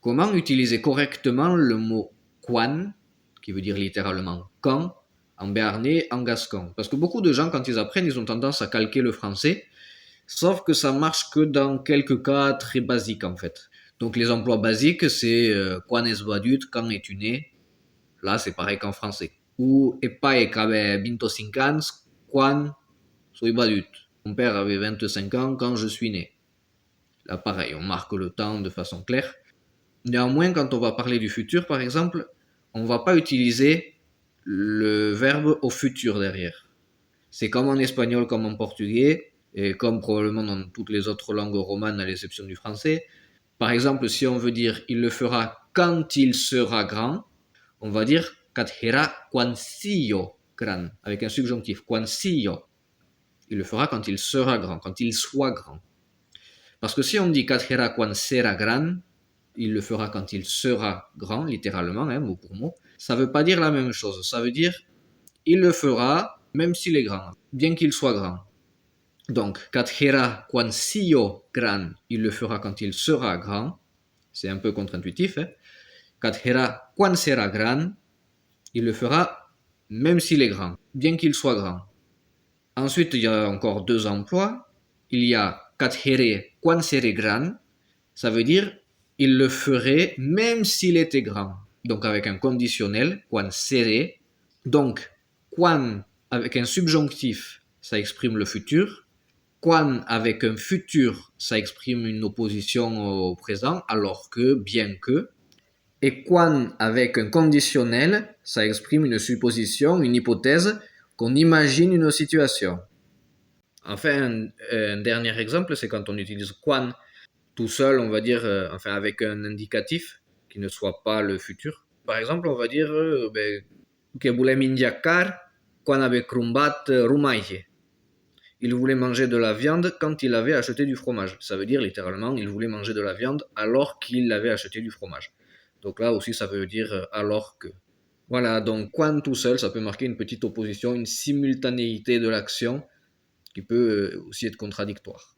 Comment utiliser correctement le mot quan, qui veut dire littéralement quand, en béarnais, en gascon? Parce que beaucoup de gens, quand ils apprennent, ils ont tendance à calquer le français, sauf que ça marche que dans quelques cas très basiques en fait. Donc les emplois basiques, c'est quan es badut, quand es-tu né? Là, c'est pareil qu'en français. Ou epai cabe 25 ans, quan soy badut. Mon père avait 25 ans quand je suis né. Là, pareil, on marque le temps de façon claire. Néanmoins, quand on va parler du futur, par exemple, on ne va pas utiliser le verbe au futur derrière. C'est comme en espagnol, comme en portugais, et comme probablement dans toutes les autres langues romanes à l'exception du français. Par exemple, si on veut dire il le fera quand il sera grand, on va dire cathera quancillo gran, avec un subjonctif, quancillo. Il le fera quand il sera grand, quand il soit grand. Parce que si on dit cathera quan sera gran, il le fera quand il sera grand, littéralement, hein, mot pour mot, ça ne veut pas dire la même chose. Ça veut dire il le fera même s'il est grand, bien qu'il soit grand. Donc, cathera quancillo gran, il le fera quand il sera grand. C'est un peu contre-intuitif. Hein. Cathera quan sera gran, il le fera même s'il est grand, bien qu'il soit grand. Ensuite, il y a encore deux emplois. Il y a cathera quan sere gran, ça veut dire il le ferait même s'il était grand. Donc avec un conditionnel, quan sere. Donc, quan avec un subjonctif, ça exprime le futur. Quan avec un futur, ça exprime une opposition au présent, alors que, bien que. Et quan avec un conditionnel, ça exprime une supposition, une hypothèse, qu'on imagine une situation. Enfin, un dernier exemple, c'est quand on utilise quan tout seul, on va dire, enfin avec un indicatif qui ne soit pas le futur. Par exemple, on va dire que volem menjar quan avait crumbat rumaige. Il voulait manger de la viande quand il avait acheté du fromage. Ça veut dire littéralement, il voulait manger de la viande alors qu'il avait acheté du fromage. Donc là aussi, ça veut dire alors que. Voilà, donc quan tout seul, ça peut marquer une petite opposition, une simultanéité de l'action qui peut aussi être contradictoire.